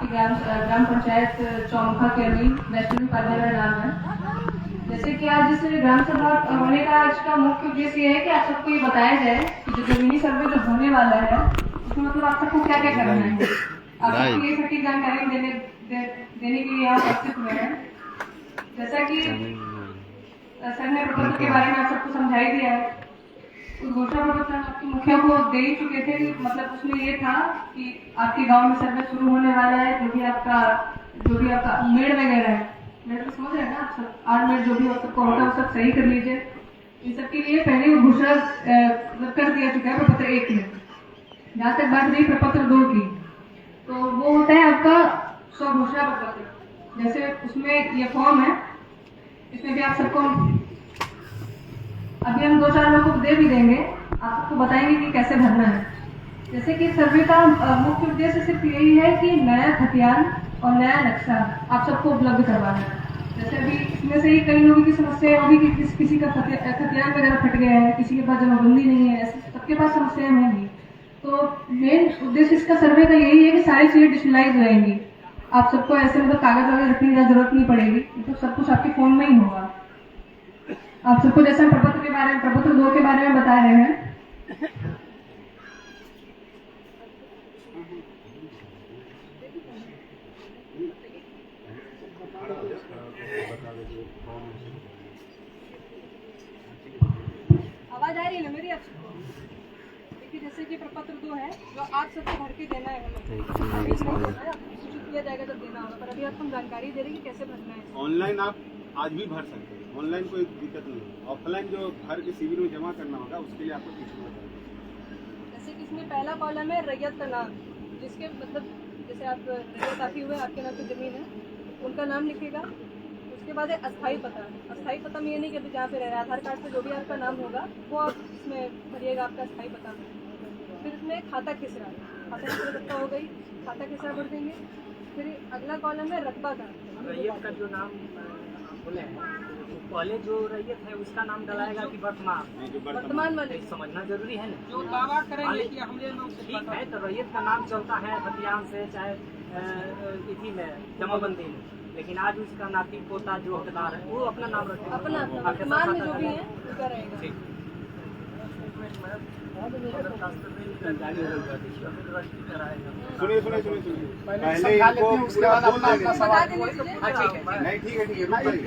ग्राम पंचायत चौमुखा के अधीन वैष्णवी उपाध्याय मेरा नाम है। जैसे कि आज इस ग्राम सभा होने का आज का मुख्य उद्देश्य ये है कि आप सबको ये बताया जाए कि जो जमीनी सर्वे जो होने वाला है उसमें मतलब आप सबको क्या क्या करना है। आप सबको ये सटीक जानकारी देने के लिए आप उपस्थित हुए हैं। जैसा कि सर ने प्रपत्र के बारे में आप सबको समझा ही दिया है। उस घोषणा पत्र आपके मुखिया को दे ही चुके थे कि मतलब उसमें ये था कि आपके गांव में सर्वे शुरू होने वाला है। जो भी आपका मेड़ वगैरह है, मेड़ तो समझ रहे हैं ना आप सब, आर्मेड जो भी आप सबको होता है वो सब सही कर लीजिए। इन सब के लिए पहले वो घोषणा कर दिया चुका है प्रपत्र 1 में। जहाँ तक बात रही प्रपत्र 2 की, तो वो होता है आपका स्वघोषणा प्रपत्र। जैसे उसमें ये फॉर्म है, इसमें भी आप सबको अभी हम 2-4 लोगों को दे भी देंगे, आप सबको बताएंगे कि कैसे भरना है। जैसे कि सर्वे का मुख्य उद्देश्य सिर्फ यही है कि नया खतियान और नया नक्शा आप सबको उपलब्ध करवाना है। जैसे अभी इसमें से ही कई लोगों की समस्या होगी कि किसी का खतियान वगैरह फट गया है, किसी के पास जमाबंदी नहीं है, ऐसे सबके पास समस्याएं होंगी। तो मेन उद्देश्य इसका सर्वे का यही है कि सारी चीजें डिजिटलाइज रहेंगी। आप सबको ऐसे मतलब कागज वगैरह रखने की जरूरत नहीं पड़ेगी, तो सब कुछ आपके फोन में ही होगा। आप सबको जैसे प्रपत्र 2 के बारे में बता रहे हैं, आवाज आ रही है ना मेरी आपको? देखिए जैसे कि प्रपत्र 2 है जो आप सबको भर के देना है, हमें सूचित किया जाएगा जब देना होगा, पर अभी आपको हम जानकारी दे रहे हैं कि कैसे भरना है। ऑनलाइन आप आज भी भर सकते हैं, ऑनलाइन कोई दिक्कत नहीं है। ऑफलाइन जो भर के शिविर में जमा करना होगा उसके लिए आपको कुछ बताना। जैसे कि इसमें पहला कॉलम है रैयत का नाम, जिसके मतलब जैसे आप रैयत आती हुए आपके नाम की जमीन है, उनका नाम लिखेगा। उसके बाद है अस्थायी पता। अस्थायी पता में ये नहीं कि अभी जहाँ पे रह रहा है, आधार कार्ड पे जो भी आपका नाम होगा वो आप इसमें भरिएगा, आपका अस्थायी पता। फिर इसमें खाता खिसरा रखता हो गई, खाता खिसरा भर देंगे। फिर अगला कॉलम है रकबा का। रैयत का जो नाम बोले हैं, पहले जो रैयत है उसका नाम डलाएगा कि वर्तमान वाले समझना जरूरी है ना। जो दावा करेंगे कि हमने लोग ठीक है, तो रैयत का नाम चलता है खतियान से, चाहे इसी में जमाबंदी में, लेकिन आज उसका नाती पोता जो हकदार है वो अपना नाम रखेगा, अपना वर्तमान में जो भी है उसका रहेगा। सुनिए पहले इनको पूरा बोल देंगे। बता देंगे। नहीं ठीक है अरे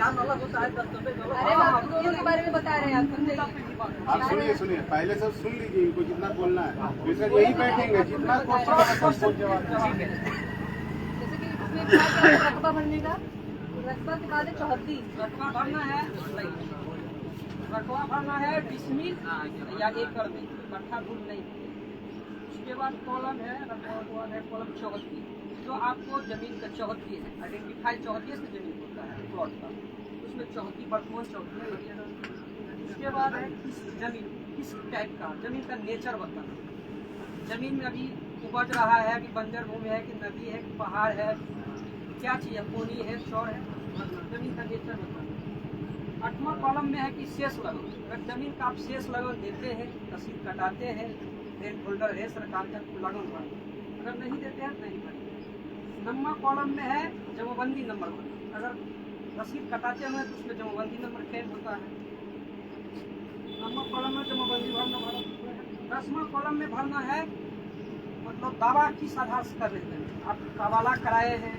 हम दोनों के बारे में बता रहे हैं आप सुनिए पहले सब सुन लीजिए, इनको जितना बोलना है फिर यही बैठेंगे, जितना क्वेश्चन जवाब। जैसे कि इसमें रकबा भरने का, रकबा के बाद 34 रकबा भरना है, रकबा भरना है डिसमिल या एकड़ में, कट्ठा दूर नहीं। उसके बाद कॉलम है, रकबा है कॉलम 34, जो आपको जमीन का 34 है, आइडेंटिफाई 34 से जमीन होता है प्लॉट का, उसमें 34 वर्तमान 34 लगेगा। उसके बाद है किस टाइप का जमीन का नेचर बताना, जमीन में अभी उपज रहा है कि बंजर भूमि है कि नदी है कि पहाड़ है, क्या चीज़ है, पोनी है, चौर है, जमीन का नेचर बताना। 8वां कॉलम में है कि शेष लगन, अगर जमीन का आप शेष लगन देते हैं, रसीद कटाते हैं, रेंट होल्डर है सरकार का, लगन भर, अगर नहीं देते हैं नहीं भरेंगे। 9वां कॉलम में है जमाबंदी नंबर भरना, अगर रसीद कटाते हैं तो उसमें जमाबंदी नंबर कैद होता है। 9वां कॉलम में जमाबंदी भरना। 10वां कॉलम में भरना है मतलब दावा किस आधार से कर रहे हैं, आप कबाला कराए हैं,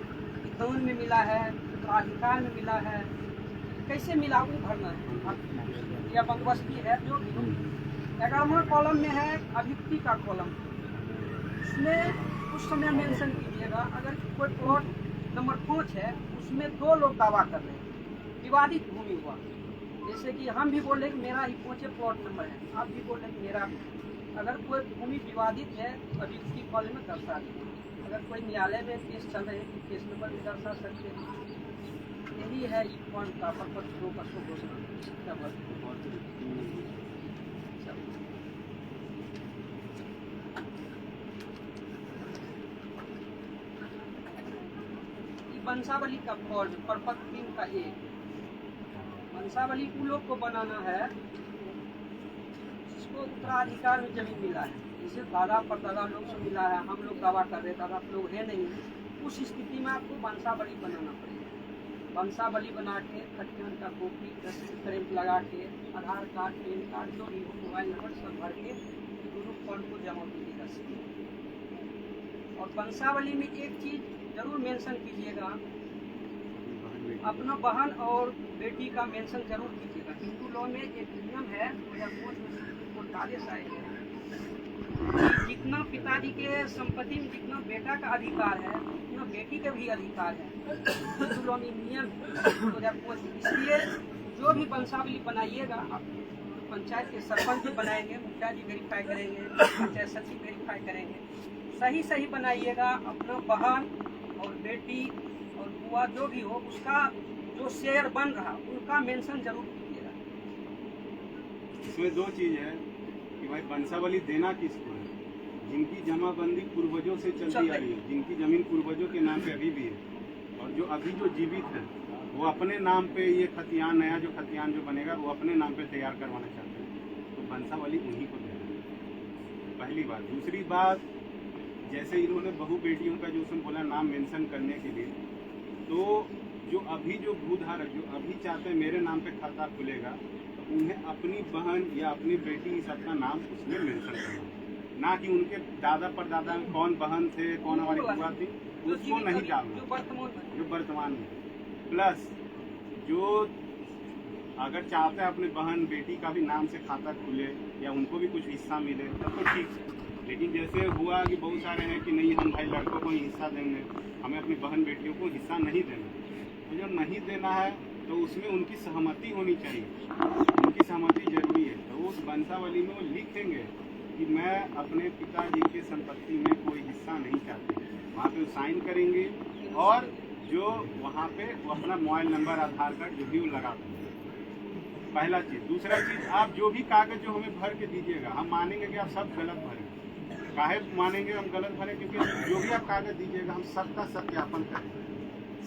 दान में मिला है, उत्तराधिकार में मिला है, कैसे मिला वो भरना है, या बंदोबस्ती है जो भी। 11वां कॉलम में है अभियुक्ति का कॉलम, उसमें उस समय मेंशन कीजिएगा अगर कोई प्लॉट नंबर 5 है उसमें 2 लोग दावा कर रहे हैं, विवादित भूमि हुआ, जैसे कि हम भी बोले कि मेरा ही 5 प्लॉट नंबर है, आप भी बोले कि मेरा, अगर कोई भूमि विवादित है तो अभियुक्ति कॉलम में दर्शा दें। अगर कोई न्यायालय में केस चल रहे हैं केस नंबर भी दर्शा सकते हैं। यही है पॉइंट का प्रपत्र 2 का घोषणा। वंशावली का फॉर्म प्रपत्र 3 का 1, वंशावली उन लोग को बनाना है जिसको उत्तराधिकार में जमीन मिला है, जिसे दादा परदादा लोग से मिला है, हम लोग दावा कर रहे हैं, दादा लोग है नहीं, उस स्थिति में आपको वंशावली बनाना पड़ेगा। वंशावली बना के खतियान का कॉपी प्रिंट लगा के आधार कार्ड, पैन कार्ड, जो भी मोबाइल नंबर सब भर के दोनों फॉर्म को जमा कीजिएगा। और वंशावली में एक चीज जरूर मेंशन कीजिएगा, अपना बहन और बेटी का मेंशन जरूर कीजिएगा। हिंदू लॉ में एक नियम है 2005 में सुप्रीम कोर्ट का आदेश आया है, जितना पिताजी के संपत्ति में जितना बेटा का अधिकार है उतना बेटी का भी अधिकार है। हिंदू लॉ में नियम 2005। इसलिए जो भी वंशावली बनाइएगा, आप पंचायत के सरपंच भी बनाएंगे, मुखिया जी वेरीफाई करेंगे, पंचायत सचिव वेरीफाई करेंगे, सही बनाइएगा। अपना बहन और बेटी और बुआ जो भी हो उसका जो शेयर बन रहा उनका मेंशन जरूर कीजिएगा। इसमें दो चीज है कि भाई वंशावली देना किसको है। जिनकी जमाबंदी पूर्वजों से चलती आ रही है, जिनकी जमीन पूर्वजों के नाम पे अभी भी है, और जो अभी जो जीवित है वो अपने नाम पे ये खतियान, नया जो खतियान जो बनेगा वो अपने नाम पे तैयार करवाना चाहते हैं, तो वंशावली उन्हीं को देना है, पहली बात। दूसरी बात, जैसे इन्होंने बहू बेटियों का जो उसमें बोला नाम मेंशन करने के लिए, तो जो अभी जो भूधारक जो अभी चाहते हैं मेरे नाम पे खाता खुलेगा, तो उन्हें अपनी बहन या अपनी बेटी सबका नाम उसमें मेंशन करना, ना कि उनके दादा परदादा में कौन बहन थे, कौन हमारी बुआ थी, उसको नहीं डालना जो वर्तमान में। प्लस जो अगर चाहते हैं अपने बहन बेटी का भी नाम से खाता खुले या उनको भी कुछ हिस्सा मिले तब तो ठीक है, लेकिन जैसे हुआ कि बहुत सारे हैं कि नहीं हम भाई लड़कों को ही हिस्सा देंगे, हमें अपनी बहन बेटियों को हिस्सा नहीं देना। तो जब नहीं देना है तो उसमें उनकी सहमति होनी चाहिए, उनकी सहमति जरूरी है। तो उस वंशावली में वो लिखेंगे कि मैं अपने पिताजी के संपत्ति में कोई हिस्सा नहीं चाहती, वहाँ पे साइन करेंगे और जो वहाँ पे वो अपना मोबाइल नंबर, आधार कार्ड जो भी वो लगा देंगे, पहला चीज़। दूसरा चीज़, आप जो भी कागज जो हमें भर के दीजिएगा हम मानेंगे कि आप सब गलत भरें। काहे मानेंगे हम गलत भरें? क्योंकि जो भी आप कागज दीजिएगा हम सबका सत्यापन करेंगे,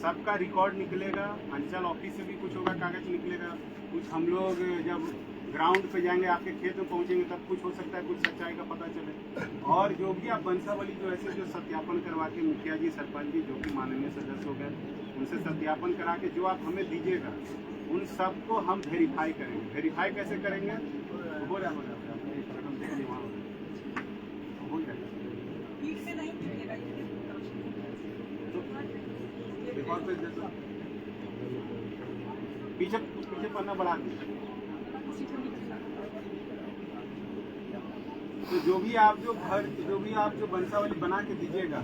सबका रिकॉर्ड निकलेगा, अंचल ऑफिस से भी कुछ होगा, कागज निकलेगा, कुछ हम लोग जब ग्राउंड पे जाएंगे, आपके खेत में पहुंचेंगे तब कुछ हो सकता है, कुछ सच्चाई का पता चले। और जो भी आप वंशावली जो ऐसे जो सत्यापन करवा के मुखिया जी, सरपंच जी, जो भी माननीय सदस्य हो गए, उनसे सत्यापन करा के जो आप हमें दीजिएगा उन सबको हम वेरीफाई करेंगे। वेरीफाई कैसे करेंगे? हो रहा ठीक से नहीं कीजिएगा, पीछे पीछे पन्ना बढ़ा दीजिए। तो जो भी आप जो वंशावली बना के दीजिएगा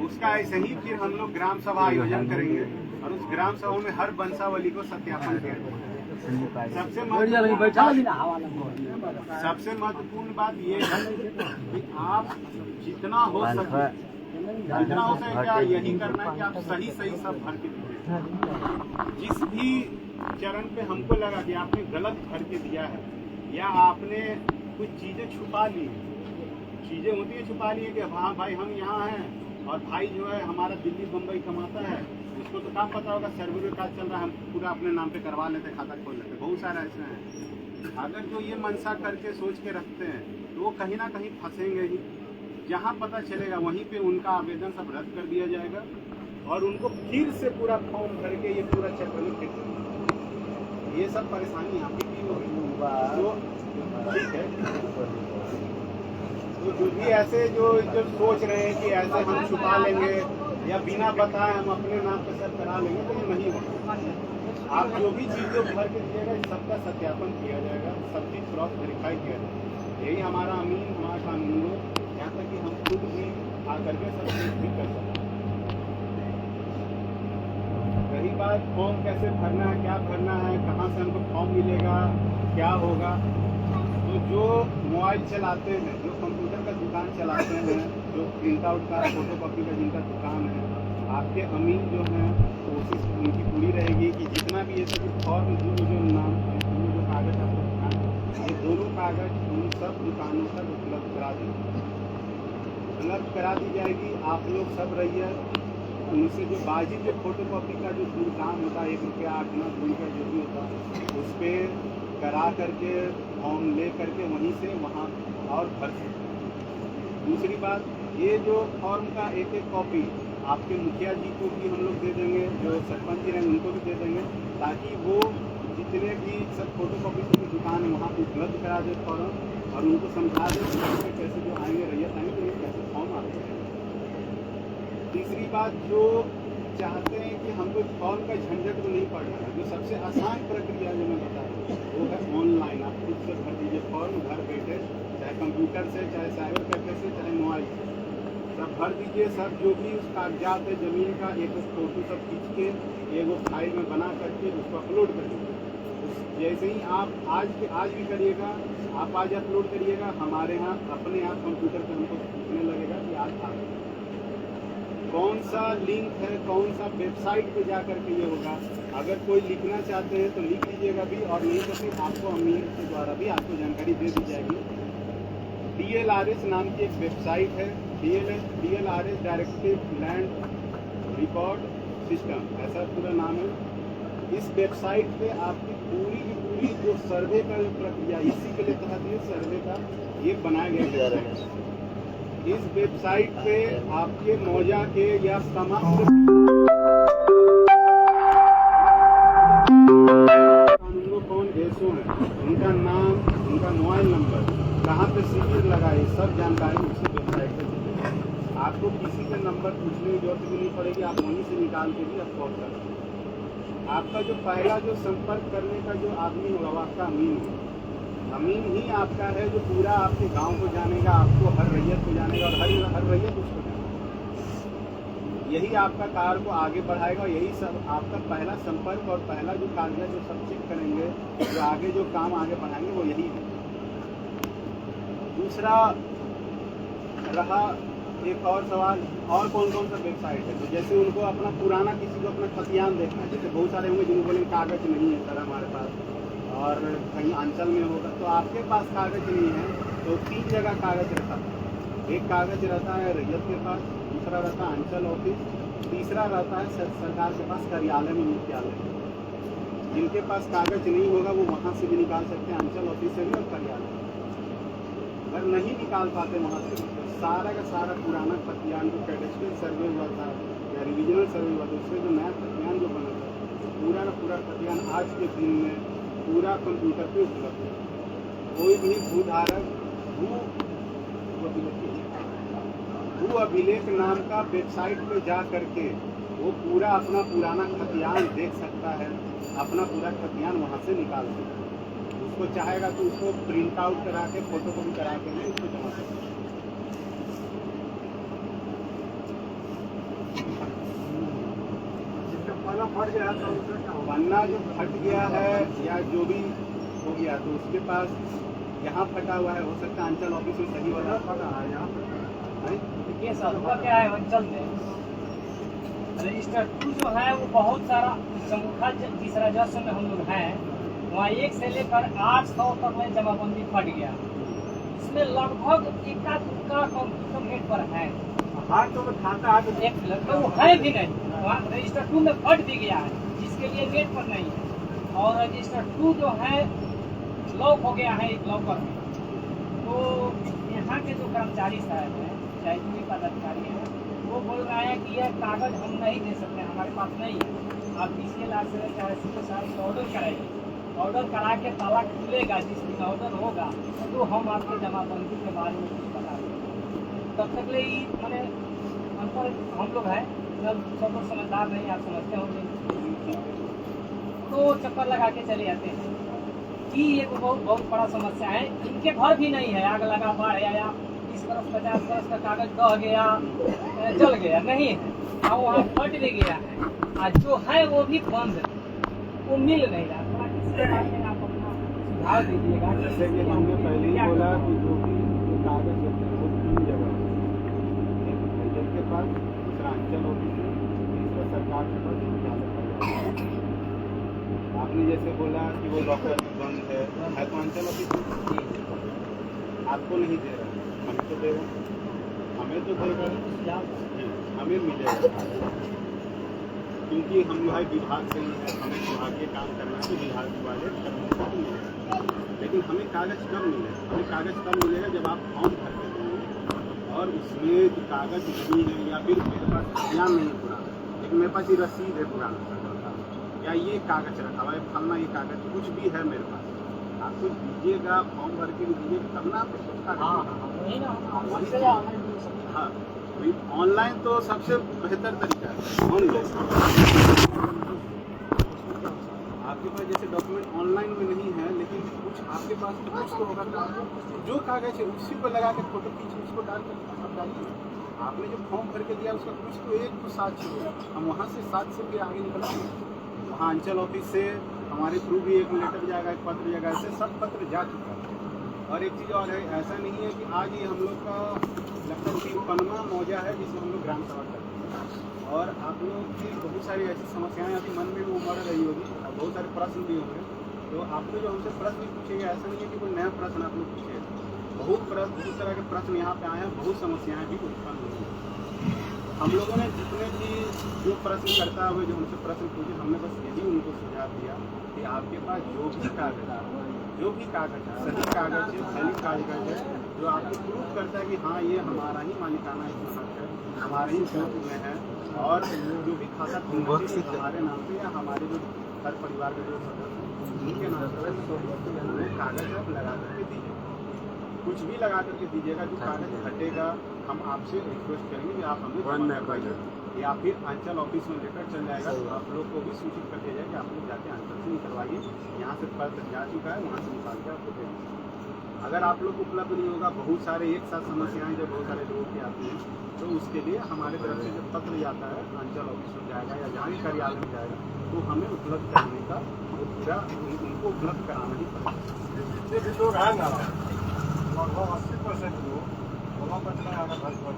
उसका ऐसे ही फिर हम लोग ग्राम सभा आयोजन करेंगे और उस ग्राम सभा में हर वंशावली को सत्यापन किया जाएगा। सबसे महत्वपूर्ण बात ये है कि आप जितना हो सके क्या यही करना है कि आप सही सब भर के दीजिए। जिस भी चरण पे हमको लगा कि आपने गलत भर के दिया है या आपने कुछ चीजें छुपा ली, चीजें होती है छुपा ली है कि हाँ भाई हम यहाँ हैं और भाई जो है हमारा दिल्ली बम्बई कमाता है, उसको तो क्या पता होगा सर्वर का चल रहा है, हम पूरा अपने नाम पे करवा लेते, खाता खोल लेते। बहुत सारे ऐसे हैं। अगर जो ये मनसा करके सोच के रखते हैं तो वो कहीं ना कहीं फंसेंगे ही। जहाँ पता चलेगा वहीं पे उनका आवेदन सब रद्द कर दिया जाएगा और उनको फिर से पूरा फॉर्म भर के ये पूरा चक्कर में फिट कर, ये सब परेशानी यहाँ पे की होगी। तो ठीक है, तो जो भी ऐसे जो सोच रहे हैं कि ऐसे हम छुपा लेंगे या बिना बताए हम अपने नाम पे सब करा लेंगे, तो ये नहीं होगा। आप जो भी चीज़ जो भर के दीजिएगा सबका सत्यापन किया जाएगा, सब चीज़ क्रॉस वेरीफाई किया जाएगा। यही हमारा अमीन, हमारा कानून हो, यहाँ तक कि हम खुद भी आकर के सब चीज़ भी कर सकते हैं। रही बात फॉर्म कैसे भरना है, क्या भरना है, कहाँ से हमको फॉर्म मिलेगा, क्या होगा, तो जो मोबाइल चलाते हैं, जो कंप्यूटर का दुकान चलाते हैं, जो प्रिंट आउट का, फोटो कॉपी का जिनका दुकान है, आपके अमीन जो हैं कोशिश उनकी पूरी रहेगी कि जितना भी ये सब फॉर्म जो नाम जो कागज आपको दुकान, ये दोनों कागज उन सब दुकानों तक उपलब्ध करा दी जाएगी। आप लोग सब रहिए, उनसे जो बाजी जो फोटो कॉपी का जो काम होता है, 1 रुपया 8-9 रुपया जो भी होता है, उस पर करा करके फॉर्म ले करके वहीं से वहाँ और भर सकते। दूसरी बात, ये जो फॉर्म का एक कॉपी आपके मुखिया जी को भी हम लोग दे देंगे, जो सरपंच जी रहेंगे उनको भी दे देंगे, ताकि वो जितने भी सब फोटो कॉपी की दुकान है वहाँ पे उपलब्ध करा दे फॉर्म, और उनको समझा दे कि कैसे कैसे जो आएंगे रैयत आएंगे तो ये कैसे फॉर्म आते हैं। तीसरी बात, जो चाहते हैं कि हमको फॉर्म का झंझट तो नहीं पड़ना है, जो सबसे आसान प्रक्रिया जो मैं बता रहा हूँ वो है ऑनलाइन। आप खुद से भर दीजिए फॉर्म, घर बैठे, चाहे कंप्यूटर से, चाहे साइबर कैफे से, चाहे मोबाइल से, सब भर दीजिए। सब जो भी उस कागजात है ज़मीन का, एक फोटो सब खींच के एक फाइल में बना करके उसको अपलोड कर दीजिए। जैसे ही आप आज भी करिएगा, आप आज अपलोड करिएगा, हमारे यहाँ अपने आप कंप्यूटर पर हमको पूछने लगेगा कि आज आ गया। कौन सा लिंक है, कौन सा वेबसाइट पे जा करके ये होगा, अगर कोई लिखना चाहते हैं तो लिख लीजिएगा भी, और नहीं तो फिर आपको अमीन के द्वारा भी आपको जानकारी दे दी जाएगी। DLRS नाम की एक वेबसाइट है, DLRS directive land record system, ऐसा पूरा नाम है। इस वेबसाइट पे आपकी पूरी की पूरी जो सर्वे का जो प्रक्रिया, इसी के लिए तहत ये सर्वे का ये बनाया गया है। इस वेबसाइट पे आपके मौजा के या समग्र कौन एसओ है, उनका नाम, उनका मोबाइल नंबर, कहाँ पे शिविर लगाए, सब जानकारी उसी वेबसाइट पे मिलेगी। आपको किसी का नंबर पूछने की जरूरत भी नहीं पड़ेगी, आप वहीं से निकाल के भी आप कॉल कर सकते। आपका जो पहला जो संपर्क करने का जो आदमी होगा वो आपका अमीन है। अमीन ही आपका है जो पूरा आपके गांव को जानेगा, आपको हर रैयत को जानेगा, और हर रैयत उसको जानेगा। यही आपका कार्य को आगे बढ़ाएगा, और यही सब आपका पहला संपर्क और पहला जो कागजात जो सब चेक करेंगे, जो आगे जो काम आगे बढ़ाएंगे वो यही है। दूसरा रहा एक और सवाल, और कौन कौन सा वेबसाइट है, तो जैसे उनको अपना पुराना किसी को अपना खतियान देखना है, जैसे बहुत सारे होंगे जिनको बोलेंगे कागज नहीं है सर हमारे पास, और कहीं अंचल में होगा, तो आपके पास कागज नहीं है तो 3 जगह कागज रहता है। एक कागज रहता है रैयत के पास, दूसरा रहता है अंचल ऑफिस, तीसरा रहता है सरकार के पास कार्यालय में, मुख्यालय। जिनके पास कागज नहीं होगा वो वहाँ से भी निकाल सकते हैं, अंचल ऑफिस से भी और कार्यालय। अगर नहीं निकाल पाते वहाँ से तो सारा का सारा पुराना खतियान जो कैडेस्ट्रियल सर्वे हुआ था या रिविजनल सर्वे हुआ था, उससे जो नया खतियान जो बना था, तो पूरा का पूरा खतियान आज के दिन में पूरा कंप्यूटर पे उपलब्ध है। कोई भी भूधारक भू अभिलेख नाम का वेबसाइट पे जा करके वो पूरा अपना पुराना खतियान देख सकता है, अपना पूरा खतियान वहाँ से निकाल सकता है। उसको चाहेगा तो उसको प्रिंट आउट करा के, फोटो कॉपी करा के भी उसको जमा सकता है। पन्ना जो फट गया है या जो भी हो गया तो उसके पास यहाँ फटा हुआ है, हो सकता है अंचल ऑफिस में सही वाला फटा है यहाँ। ये सर हुआ क्या है, अंचल में रजिस्टर 2 जो है वो बहुत सारा समूखा जिस राजस्व में हम लोग हैं वहाँ 1 से लेकर 800 तक में जमाबंदी फट गया। इसमें लगभग इक्का दुक्का कंप्यूटर नेट पर है, हाँ तो खाता है तो एक लगभग वो है भी नहीं, वहाँ रजिस्टर 2 में फट भी गया है जिसके लिए नेट पर नहीं है। और रजिस्टर 2 जो है लॉक हो गया है एक लॉकर में। तो यहाँ के जो कर्मचारी साहब हैं, चाहे जो भी पदाधिकारी हैं, वो बोल रहे हैं कि यह कागज हम नहीं दे सकते, हमारे पास नहीं है। आप DCL से चाहे सीओ साहब ऑर्डर कराइए, ऑर्डर करा के ताला खुलेगा, जिस दिन ऑर्डर होगा तो हम आपके जमाबंदी के बारे में कुछ बता देंगे। तब तक ले मैंने अनपढ़ हम लोग हैं, सब लोग समझदार नहीं, आप समझते होंगे, तो चक्कर लगा के चले जाते हैं कि ये तो बहुत बड़ा समस्या है। इनके घर भी नहीं है, आग लगा, बाढ़ आया, 30 बरस 50 बरस का कागज दह गया, जल गया, नहीं है, और वहाँ फट भी गया है, और जो है वो भी बंद है, वो मिल नहीं रहा। आप अपना सुझाव दीजिएगा। जैसे कि हमने पहले ही बोला कि जो भी कागज होते हैं वो 3 जगह, एक रैयत के पास, दूसरा अंचल ऑफिस में, तीसरा सरकार के पास, मुख्यालय। आपने जैसे बोला कि वो लॉकर में बंद है तो अंचल ऑफिस आपको नहीं दे रहा, हमें तो देगा, हमें तो देगा, हमें मिलेगा, क्योंकि हम जो है विभाग से ही है, हमें विभागीय काम करना है, विभाग वाले कर्मचारी मिलेगा। लेकिन हमें कागज कब मिलेगा? हमें कागज कब मिलेगा जब आप फॉर्म भरते हैं और उसमें जो कागज नहीं है या फिर मेरे पास बयान नहीं है पुराना, लेकिन मेरे पास ये रसीद है पुराना या ये कागज रखा हुआ है फलना, ये कागज कुछ भी है मेरे पास, आपको दीजिएगा, फॉर्म भर के भी दीजिएगा, तब ना आपको कुछ कागज। हाँ, ऑनलाइन तो सबसे बेहतर तरीका है। ऑनलाइन आपके पास जैसे डॉक्यूमेंट ऑनलाइन में नहीं है, लेकिन कुछ आपके पास कुछ तो होगा, जो कागज है उसी पर लगा के फोटो खींच उसको डालकर आप डालिए। आपने जो फॉर्म भर के दिया उसका कुछ तो एक तो साक्ष्य होगा, हम वहाँ से साक्ष्य के आगे निकलेंगे। वहाँ अंचल ऑफिस से हमारे थ्रू भी एक लेटर जाएगा, एक पत्र जाएगा, ऐसे सब पत्र जा चुका है। और एक चीज़ और है, ऐसा नहीं है कि आज ये हम लोग का लगता है 53वां मौजा है जिसमें हम लोग ग्राम सभा करते हैं, और आप लोग की बहुत सारी ऐसी समस्याएं अभी मन में भी उमड़ रही होगी और बहुत सारे प्रश्न भी होंगे। तो आप लोग जो हमसे प्रश्न भी पूछेंगे, ऐसा नहीं है कि कोई नया प्रश्न आप लोग पूछे, बहुत तरह के प्रश्न यहाँ पे आए हैं, बहुत समस्याएं भी उत्पन्न हुई हैं। हम लोगों ने जितने भी जो प्रश्नकर्ता हुए जो हमसे प्रश्न पूछे, हमने बस यही उनको सुझाव दिया कि आपके पास जो भी कागज है, सही कागज है, सही कागज है, जो आपको प्रूफ करता है कि हाँ ये हमारा ही मालिकाना इसमें हक है, हमारे ही बैंक में है, और जो भी खाता खुलना चाहिए हमारे नाम पे या हमारे जो हर परिवार के जो सदस्य उनके नाम पर वो कागज आप लगा करके दीजिए, कुछ भी लगा करके दीजिएगा। जो कागज हटेगा हम आपसे रिक्वेस्ट करेंगे कि आप हमें जमा करवाइए, या फिर अंचल ऑफिस में लेकर चल जाएगा तो आप लोग को भी सूचित कर दिया जाए कि आप लोग जाके अंचल से निकलवाइए, यहाँ से पत्र जा चुका है, वहाँ से निकाल के आपको दे देंगे। अगर आप लोग उपलब्ध नहीं होगा, बहुत सारे एक साथ समस्याएं जब बहुत सारे लोगों की आती हैं, तो उसके लिए हमारे तरफ से जब पत्र जाता है अंचल ऑफिस में जाएगा या जहाँ भी कार्यालय में जाएगा, तो हमें उपलब्ध करने का पूरा उनको उपलब्ध कराना ही पड़ेगा। जितने भी लोग हैं ना, लगभग 80% लोग बोला कचरा आना घर पर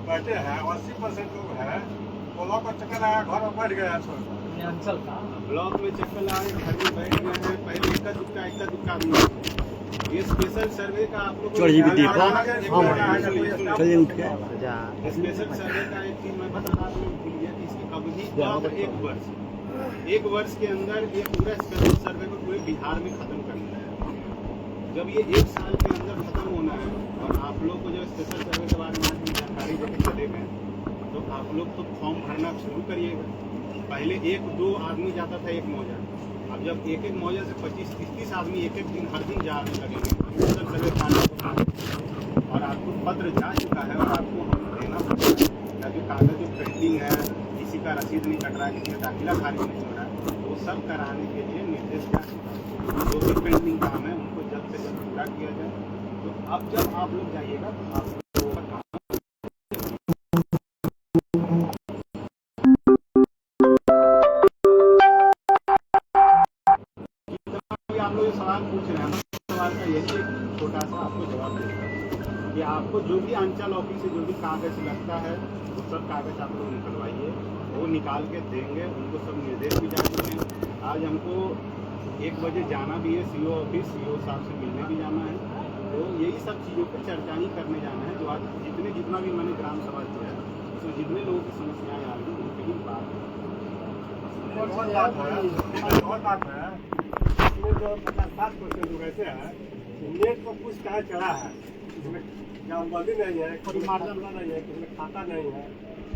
बैठे हैं, 80% लोग हैं बोला का चक्कर आया घर में बैठ गया। अंचल का ब्लॉक में चक्कर लगाए घर में बैठ गए हैं, पहले इक्का दुक्का आदमी। ये स्पेशल सर्वे का आप लोग स्पेशल सर्वे का एक चीज मैं बता रहा हूँ, भूलिए कि इसकी अवधि अब 1 वर्ष के अंदर ये पूरा स्पेशल सर्वे को पूरे बिहार में खत्म करना है। जब ये 1 साल के अंदर खत्म होना है और आप लोग को जब स्पेशल सर्वे के बारे में जानकारी देकर चले गए, तो आप लोग तो फॉर्म भरना शुरू करिएगा। पहले 1-2 आदमी जाता था एक मौजा, अब जब एक मौजा से 25-30 आदमी एक दिन हर दिन जाने लगेंगे स्पेशल सर्वे कार्ड, और आपको पत्र जा चुका है और आपको हम देना पड़ेगा। जो कागज जो पेंडिंग है, किसी का रसीद नहीं कट रहा है, किसी का दाखिला खारिज नहीं हो रहा है, वो सब कराने के लिए निर्देश जा चुका है। जो भी पेंडिंग काम है उनको जल्द से जल्द पूरा किया जाए। तो अब जब आप लोग जाइएगा तो आप सवाल पूछ रहे हैं, सवाल का यही एक छोटा सा आपको जवाब देगा कि आपको जो भी अंचल ऑफिस से जो भी कागज लगता है वो सब कागज आप लोग निकलवाइए, वो निकाल के देंगे। उनको सब निर्देश भी जा चुके हैं। आज हमको 1 बजे जाना भी है सीओ ऑफिस, सीओ साहब से मिलने भी जाना है। तो यही सब चीज़ों पर चर्चा ही करने जाना है। जो आज जितना भी मैंने ग्राम सभा किया है, तो जितने लोगों की समस्याएँ आ रही हैं उनकी ही बात है। जो 50-60% लोग ऐसे हैं, नेट पर कुछ क्या चढ़ा है, इसमें जानकारी नहीं है, परिमार्जन नहीं है, इसमें खाता नहीं है।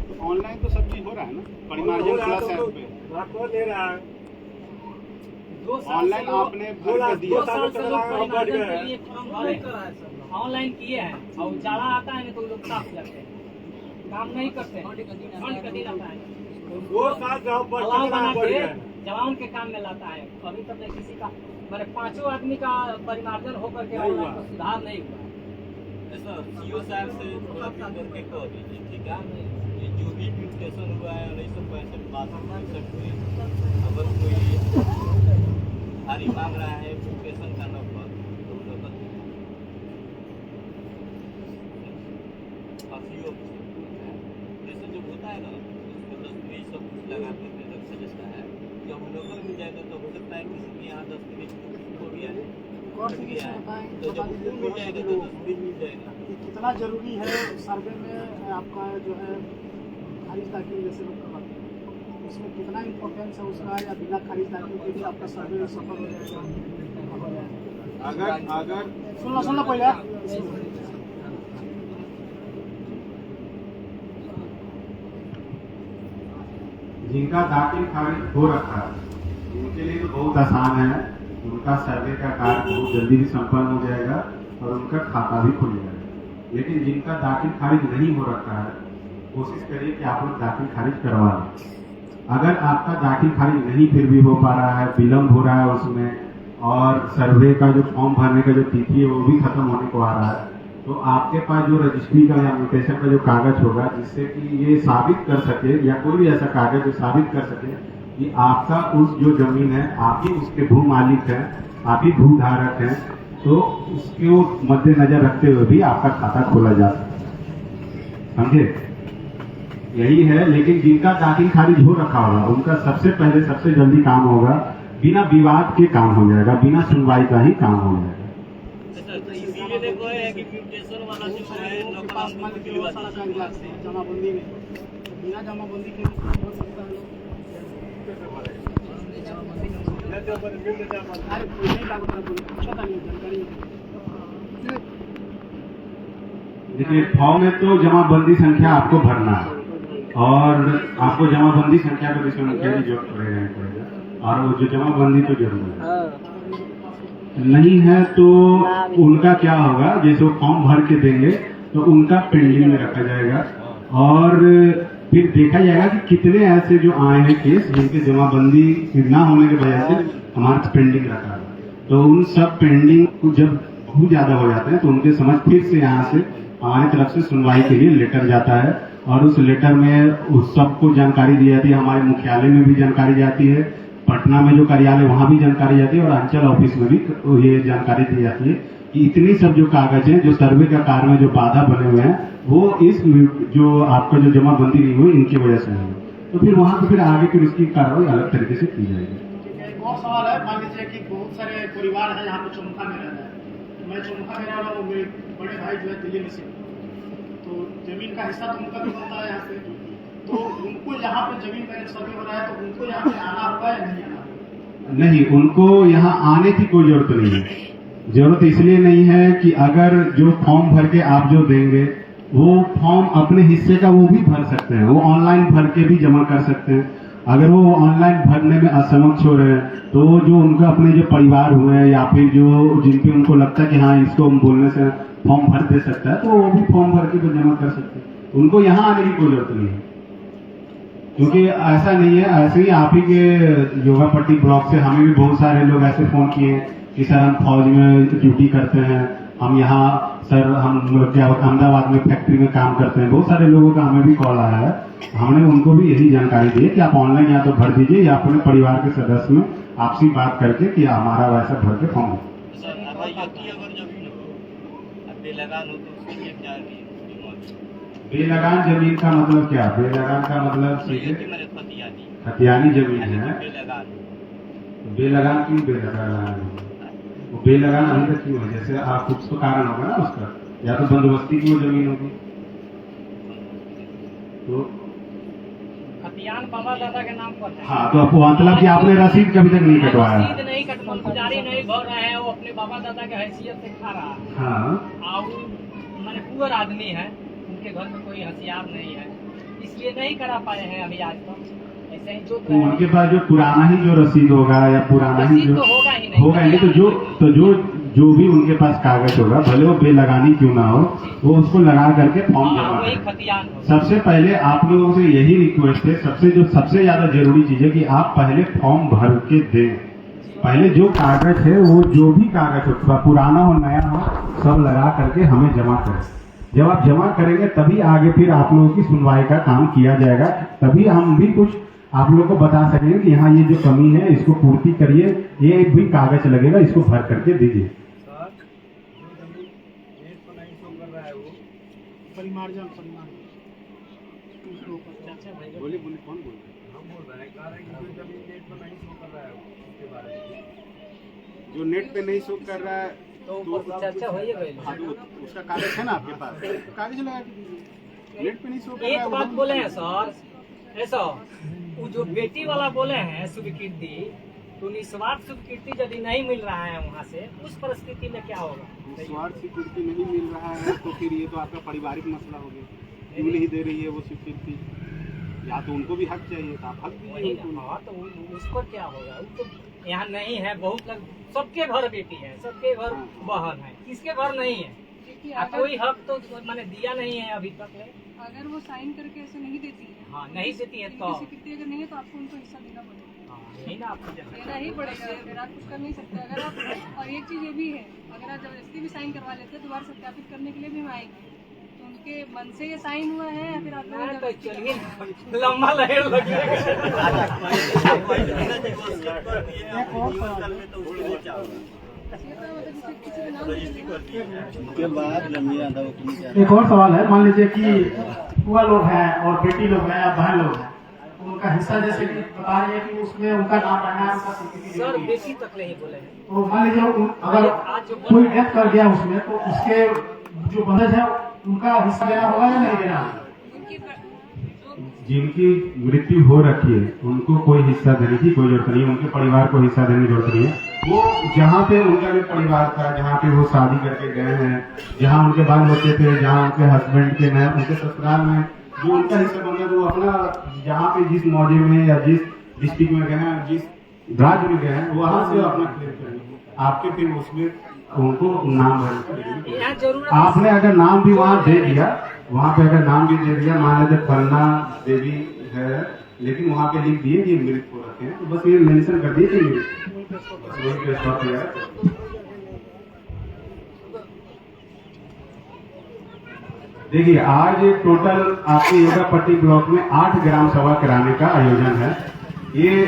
तो ऑनलाइन तो सब चीज़ हो रहा है ना, परिमार्जन प्लस ऐप पे तो दे रहा है। ऑनलाइन आपने भर के दिया, 2 साल से लोग परिमार्जन के लिए ऑनलाइन किए हैं, और उजाला आता है ना तो लोग साफ जाते हैं, काम नहीं करते हैं, ठंड का दिन आता है 2 साल से हम बना के जवान के काम में लाता है। अभी तक नहीं किसी का, मैंने 5 आदमी का परिमार्जन होकर के ऑनलाइन को सुधार नहीं हुआ। सीओ साहब से थोड़ा करके कह दीजिए, ठीक है? ये जो भी म्यूटेशन हुआ है 1965 अगर कोई भारी मांग रहा है म्यूटेशन का नंबर, तो सीओ जैसे जो होता है ना, उसमें 10 सब कुछ लगा के सजेस्ट है कि हम लोकल मिल जाएगा तो हो सकता है किसी के यहाँ 10 हो गया है, तो जब मिल जाएगा तो 10 मिल जाएगा। कितना जरूरी है सर्वे में आपका जो है खारिज दाखिल जैसे लोग करवाते हैं, उसमें कितना इम्पोर्टेंस है उसका, या बिना खारिज दाखिल के भी आपका सर्वे सफल हो जाएगा? अगर सुनना पहले जिनका दाखिल खारिज हो रखा है उनके लिए तो बहुत आसान है, उनका सर्वे का कार्य बहुत जल्दी भी संपन्न हो जाएगा और उनका खाता भी खुल जाएगा। लेकिन जिनका दाखिल खारिज नहीं हो रखा है, कोशिश करिए कि आप लोग दाखिल खारिज करवा लें। अगर आपका दाखिल खारिज नहीं फिर भी हो पा रहा है, विलम्ब हो रहा है उसमें, और सर्वे का जो फॉर्म भरने का जो तिथि है वो भी खत्म होने को आ रहा है, तो आपके पास जो रजिस्ट्री का या म्यूटेशन का जो कागज होगा जिससे कि ये साबित कर सके, या कोई भी ऐसा कागज जो साबित कर सके कि आपका उस जो जमीन है आप ही उसके भू मालिक हैं, आप ही भूधारक हैं, तो उसको मद्देनजर रखते हुए भी आपका खाता खोला जा सकता है। समझे? यही है। लेकिन जिनका दाखिल खारिज हो रखा होगा उनका सबसे पहले सबसे जल्दी काम होगा, बिना विवाद के काम हो जाएगा, बिना सुनवाई का ही काम हो जाएगा। तो इसीलिए देखो है कि म्यूटेशन वाला जो है पास मान लीजिए बहुत सारा कागजात है जमाबंदी में, बिना जमाबंदी के भी हो सकता है। अरे नहीं लागू पूछा था नहीं जानकारी। देखिए फॉर्म में तो जमाबंदी संख्या आपको भरना है और आपको जमाबंदी संख्या का विषय मुख्य भी जरूरत पड़ेगा, और वो जो जमाबंदी तो जरूर है। नहीं है तो उनका क्या होगा, जैसे वो फॉर्म भर के देंगे तो उनका पेंडिंग में रखा जाएगा और फिर देखा जाएगा कि कितने ऐसे जो आए हैं केस जिनके जमाबंदी ना होने की वजह से हमारा पेंडिंग रखा है, तो उन सब पेंडिंग को जब बहुत ज्यादा हो जाते हैं तो उनके समझ फिर से यहाँ से हमारी तरफ से सुनवाई के लिए लेटर जाता है और उस लेटर में उस सबको जानकारी दी जाती है। हमारे मुख्यालय में भी जानकारी जाती है, पटना में जो कार्यालय वहां भी जानकारी जाती है और अंचल ऑफिस में भी ये जानकारी दी जाती है कि इतनी सब जो कागज हैं जो सर्वे का कार्य में जो बाधा बने हुए हैं वो इस जो आपका जो जमाबंदी नहीं हुई इनकी वजह से नहीं, तो फिर वहां पे फिर आगे फिर इसकी कार्रवाई अलग तरीके से की जाएगी। एक और सवाल है, मान लीजिए कि बहुत सारे परिवार है यहाँ पे चौमुखा में रहता है, मैं चौमुखा में रह रहा हूँ, मेरे बड़े भाई जो है दिल्ली में से, तो जमीन का हिस्सा तो उनका भी बनता है यहाँ से, तो उनको यहाँ पे जमीन का सर्वे हो रहा है तो उनको यहाँ पे आना होगा या नहीं आना? नहीं, उनको यहाँ आने की कोई जरूरत नहीं है। जरूरत इसलिए नहीं है कि अगर जो फॉर्म भर के आप जो देंगे वो फॉर्म अपने हिस्से का वो भी भर सकते हैं, वो ऑनलाइन भर के भी जमा कर सकते हैं। अगर वो ऑनलाइन भरने में असमक्ष हो रहे हैं तो जो उनका अपने जो परिवार हुए हैं या फिर जो जिन पे उनको लगता है कि हाँ इसको हम बोलने से फॉर्म भर दे सकता है तो वो भी फॉर्म भर के वो जमा कर सकते हैं। उनको यहाँ आने की कोई जरूरत नहीं है, क्योंकि ऐसा नहीं है। ऐसे ही आप ही के योगापट्टी ब्लॉक से हमें भी बहुत सारे लोग ऐसे फोन किए कि सर हम फौज में ड्यूटी करते हैं, हम यहाँ सर हम क्या अहमदाबाद में फैक्ट्री में काम करते हैं। बहुत सारे लोगों का हमें भी कॉल आया है, हमने उनको भी यही जानकारी दी कि आप ऑनलाइन या तो भर दीजिए या अपने परिवार के सदस्य में आपसी बात करके कि हमारा वैसा भर के फॉर्म बेलगान हो तो उसके लिए क्या बेलगान जमीन का मतलब क्या? बेलगान का मतलब खतियानी जमीन है। बेलगान क्यों बेलगान? वो बेलगान अभी तक क्यों है? जैसे आप कुछ तो कारण होगा ना उसका, या तो बंदोबस्ती की वो जमीन होगी। तो खतियान बाबा दादा के नाम पर है। हाँ, तो मतलब कि आपने रसीद कभी तक नहीं कटवाया? रसीद नहीं कटवा, पुजारी नहीं भर रहा है, वो अपने बाबा दादा के हैसियत से खा रहा है। हाँ, और मैंने पुअर आदमी है, उनके घर में कोई हथियार नहीं है, इसलिए नहीं करा पाए हैं अभी आज तक। ऐसे ही जो तो उनके पास जो पुराना ही जो रसीद होगा या पुराना ही जो तो होगा ही नहीं, होगा नहीं, तो जो भी उनके पास कागज होगा भले वो बेलगानी क्यों ना हो, वो उसको लगा करके फॉर्म जमा वही करें। खतियान हो। सबसे पहले आप लोगों से यही रिक्वेस्ट है, सबसे ज्यादा जरूरी चीज है कि आप पहले फॉर्म भर के दें। पहले जो कागज है वो जो भी कागज हो, पुराना हो नया हो, सब लगा करके हमें जमा करें। जब आप जमा करेंगे तभी आगे फिर आप लोगों की सुनवाई का काम किया जाएगा, तभी हम भी कुछ आप लोगों को बता सकेंगे कि यहाँ ये जो कमी है इसको पूर्ति करिए, ये भी कागज लगेगा, इसको भर करके दीजिए। बोलिए कौन बोल रहे हैं? हम बोल रहे हैं, कह रहे हैं कि जो जमीन नेट पर नहीं शो कर रहा है उसके बारे में। जो नेट पे नहीं शो कर रहा है तो चर्चा हो गई। हाँ, तो उसका कागज है ना आपके पास, तो कागज लगा के दीजिए। नेट पे नहीं शो कर रहा है। एक बात बोले हैं सर, ऐसा वो जो बेटी वाला बोले हैं स्वीकृति, तो निस्वार्थ स्वीकृति यदि नहीं मिल रहा है वहाँ से, उस परिस्थिति में क्या होगा? निस्वार्थ स्वीकृति नहीं मिल रहा है तो फिर ये तो आपका पारिवारिक मसला हो गया। क्यों नहीं दे रही है वो स्वीकृति? या तो उनको भी हक चाहिए, तो आप हक वही दीजिए ना, उनको। हाँ तो उसको क्या होगा? वो तो यहाँ नहीं है, बहुत लोग, सबके घर बेटी है, सबके घर बहन है, किसके घर नहीं है? क्योंकि कोई हक तो मैंने दिया नहीं है अभी तक में। अगर वो साइन करके ऐसे नहीं देती है, हाँ नहीं देती है तो इनकी स्वीकृति अगर नहीं है तो आपको उनको हिस्सा देना पड़ेगा, हाँ, यही ना आपको देना ही पड़ेगा। फिर आप कुछ कर नहीं सकते। अगर आप, और एक चीज़ ये भी है, अगर आप जबरदस्ती भी साइन करवा लेते हैं, दोबारा सत्यापित करने के लिए भी हम आएंगे, तो उनके मन से ये साइन हुआ है या फिर आप लोगों ने तो जबरदस्ती चलिए करवाया है? लंबा लहर लगेगा। ये तो मतलब किसी के नाम से उसके बाद लंबी आधा एक और सवाल है, मान लीजिए कि बुआ लोग हैं और बेटी लोग हैं या बहन लोग हैं, तो उनका हिस्सा जैसे कि बता रही है कि उसमें उनका नाम रहना है, उनका स्वीकृति सर देनी है। बेटी तक नहीं बोले हैं। तो मान लीजिए अगर कोई डेथ कर गया उसमें, तो उसके जो बहन है उनका हिस्सा देना होगा या नहीं देना? जिनकी मृत्यु हो रखी है उनको कोई हिस्सा देने की कोई जरूरत नहीं है, उनके परिवार को हिस्सा देने की जरूरत नहीं है। वो जहाँ पे उनका भी परिवार था, जहाँ पे वो शादी करके गए हैं, जहाँ उनके बाल बच्चे थे, जहाँ उनके हस्बैंड के नए उनके ससुराल में जो उनका हिस्सा बन गया, तो वो अपना जहाँ पे जिस मौजे में या जिस डिस्ट्रिक्ट में गए हैं, जिस राज्य में गए हैं, वहाँ से अपना क्लेम करेंगे। आपके फिर उसमें उनको नाम भरने यहाँ जरूरत आपने अगर नाम भी वहाँ दे दिया, वहाँ पे अगर नाम भी दे दिया, मान लीजिए फलना देवी है, लेकिन वहाँ पे लिख दिए कि मृत हो रखे हैं, तो बस ये मेंशन कर दिए कि मृत, बस वही पे स्टॉप किया है। देखिए आज टोटल आपके योगापट्टी ब्लॉक में 8 ग्राम सभा कराने का आयोजन है। ये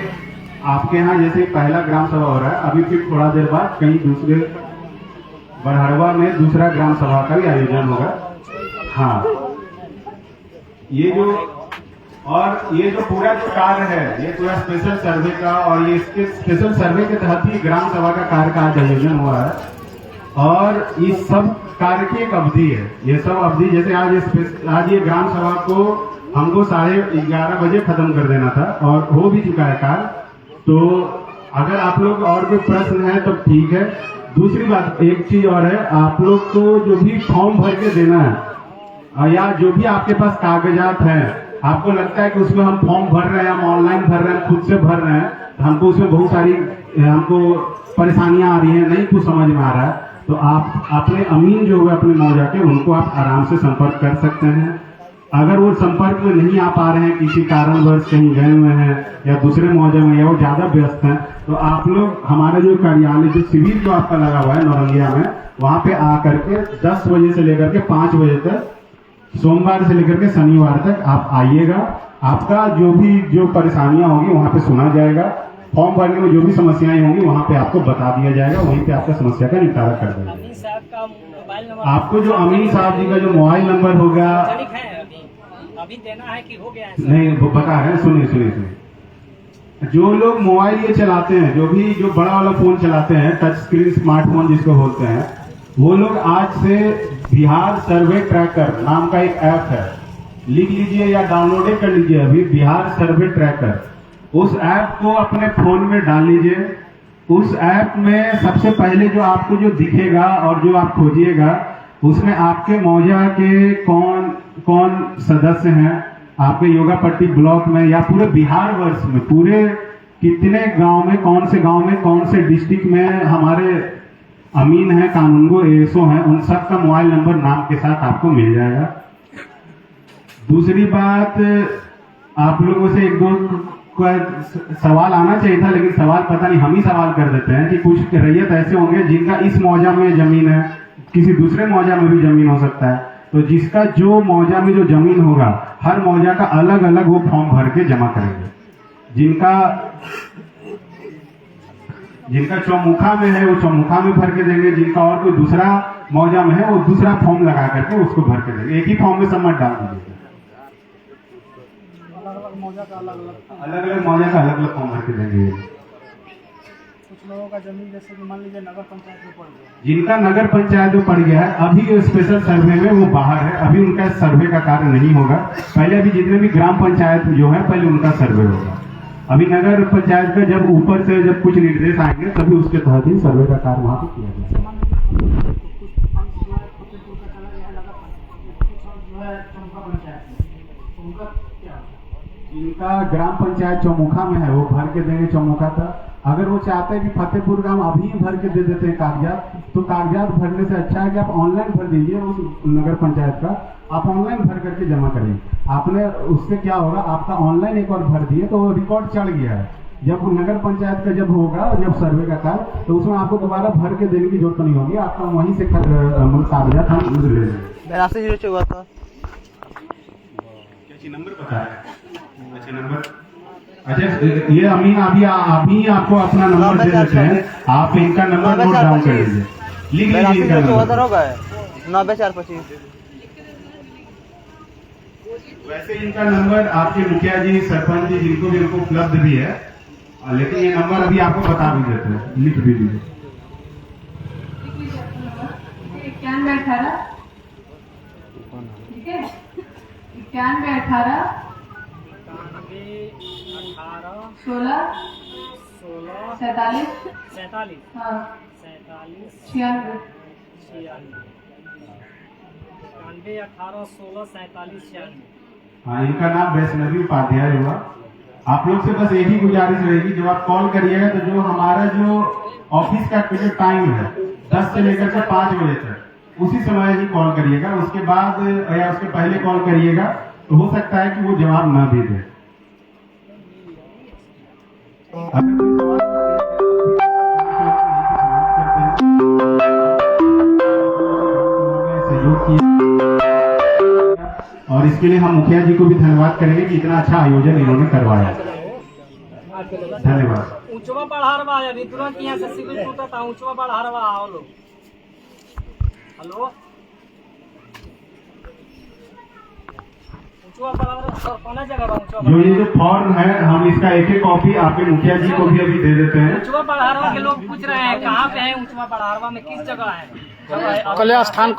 आपके यहाँ जैसे पहला ग्राम सभा हो रहा है, अभी फिर थोड़ा देर बाद कहीं दूसरे बरहड़वा में दूसरा ग्राम सभा का भी आयोजन होगा। हाँ, ये जो पूरा जो कार्य है, ये पूरा स्पेशल सर्वे का, और ये इसके स्पेशल सर्वे के तहत ही ग्राम सभा का कार्य का आज आयोजन हुआ है। और इस सब कार्य की एक अवधि है, ये सब अवधि जैसे आज ये ग्राम सभा को हमको 11:30 बजे खत्म कर देना था और हो भी चुका है कार्य। तो अगर आप लोग और कोई प्रश्न है तो ठीक है। दूसरी बात एक चीज और है, आप लोग को जो भी फॉर्म भर के देना है या जो भी आपके पास कागजात हैं, आपको लगता है कि उसमें हम फॉर्म भर रहे हैं, हम ऑनलाइन भर रहे हैं, खुद से भर रहे हैं, तो हमको उसमें बहुत सारी हमको परेशानियां आ रही हैं, नहीं कुछ समझ में आ रहा है, तो आप अपने अमीन जो हुए अपने मौजा के, उनको आप आराम से संपर्क कर सकते हैं। अगर वो संपर्क में नहीं आ पा रहे हैं, किसी कारणवश कहीं गए हुए हैं या दूसरे मौजे में, या वो ज्यादा व्यस्त हैं, तो आप लोग हमारा जो कार्यालय जो शिविर जो आपका लगा हुआ है नौरंगिया में, वहाँ पे आकर के 10 बजे से लेकर के 5 बजे तक, सोमवार से लेकर के शनिवार तक आप आइएगा। आपका जो परेशानियां होंगी वहाँ पे सुना जाएगा। फॉर्म भरने में जो भी समस्याएं होंगी वहाँ पे आपको बता दिया जाएगा, वहीं पे आपका समस्या का निपटारा कर देंगे। अमीन साहब का मोबाइल नंबर आपको जो अमीन साहब जी का जो मोबाइल नंबर होगा, तारीख है अभी देना है कि हो गया है? नहीं वो बता रहे हैं, सुनिए। जो लोग मोबाइल ये चलाते हैं, जो बड़ा वाला फोन चलाते हैं, टच स्क्रीन स्मार्टफोन जिसको बोलते हैं, वो लोग आज से बिहार सर्वे ट्रैकर नाम का एक ऐप है, लिख लीजिए या डाउनलोड कर लीजिए अभी, बिहार सर्वे ट्रैकर। उस ऐप को अपने फोन में डाल लीजिए। उस ऐप में सबसे पहले जो आपको जो दिखेगा और जो आप खोजिएगा, उसमें आपके मौजा के कौन सदस्य हैं, आपके योगापट्टी ब्लॉक में या पूरे बिहार वर्ष में, पूरे कितने गांव में, कौन से डिस्ट्रिक्ट में हमारे अमीन हैं, कानूनगो एएसओ हैं, उन सब का मोबाइल नंबर नाम के साथ आपको मिल जाएगा। दूसरी बात, आप लोगों से एक दो सवाल आना चाहिए था, लेकिन सवाल पता नहीं हम ही सवाल कर देते हैं कि कुछ रैयत ऐसे होंगे जिनका इस मौजा में जमीन है, किसी दूसरे मौजा में भी जमीन हो सकता है, तो जिसका जो मौजा में जो जमीन होगा, हर मौजा का अलग अलग वो फॉर्म भर के जमा करेंगे। जिनका चौमुखा में है वो चौमुखा में भर के देंगे, जिनका और कोई दूसरा मौजा में है वो दूसरा फॉर्म लगा करके उसको भर के देंगे। एक ही फॉर्म में सब मत डाल दीजिए, अलग-अलग मौजा का अलग-अलग फॉर्म भर के देंगे। कुछ लोगों का जमीन जैसे कि मान लीजिए नगर पंचायत में पड़ गया, जिनका नगर पंचायत में पड़ गया है, अभी जो स्पेशल सर्वे में वो बाहर है, अभी उनका सर्वे का कार्य नहीं होगा। पहले अभी जितने भी ग्राम पंचायत जो है, पहले उनका सर्वे होगा। अभी नगर पंचायत का जब ऊपर से जब कुछ निर्देश आएंगे तभी उसके तहत ही सर्वे का कार्य वहाँ पे किया जाएगा। इनका ग्राम पंचायत चौमुखा में है, वो भर के देंगे चौमुखा का। अगर वो चाहते हैं कि फतेहपुर गांव अभी भर के दे देते हैं कागजात, तो कागजात भरने से अच्छा है कि आप ऑनलाइन भर दीजिए उस नगर पंचायत का, आप ऑनलाइन भर करके जमा करिए। आपने उससे क्या होगा, आपका ऑनलाइन एक बार भर दिए तो वो रिकॉर्ड चढ़ गया है। जब नगर पंचायत का जब होगा, जब सर्वे का कार्य, तो उसमें आपको दोबारा भर के देने की जरूरत नहीं होगी, आपका वहीं से कागजात हम ले लेंगे। हुआ था नंबर बताया, अच्छा नंबर, अच्छा ये अमीन अभी आपको अपना नंबर दे देते हैं, आप इनका नंबर नोट डाउन कर लीजिए, लिख लीजिए इनका नंबर। 9425। वैसे इनका नंबर आपके मुखिया जी, सरपंच जी, जिनको उपलब्ध भी है, लेकिन ये नंबर अभी आपको बता भी देते हैं, लिख भी लीजिए। 9118, ठीक है, 9118 16 47 हाँ 96 हाँ, इनका नाम वैष्णवी उपाध्याय हुआ। आप लोग से बस यही गुजारिश रहेगी, जब आप कॉल करिएगा तो जो हमारा जो ऑफिस का जो टाइम है 10 से लेकर के 5 बजे तक, उसी समय ही कॉल करिएगा। उसके बाद या उसके पहले कॉल करिएगा तो हो सकता है कि वो जवाब ना भी दे। और इसके लिए हम मुखिया जी को भी धन्यवाद करेंगे कि इतना अच्छा आयोजन इन्होंने करवाया। धन्यवाद। ऊंचवा पढ़ारवा अभी तुरंत यहाँ से सिविल टूटा था, ऊंचवा पढ़ारवा आओ लोग। हेलो, ऊंचवा पढ़ारवा सर कौन जगह ऊंचवा? जो ये जो फॉर्म है, हम इसका एक कॉपी आपके मुखिया जी को भी अभी दे देते हैं। ऊंचवा पढ़ारवा के लोग पूछ रहे हैं कहाँ पे है ऊंचवा पढ़ारवा में, किस जगह है? कल्याण स्थान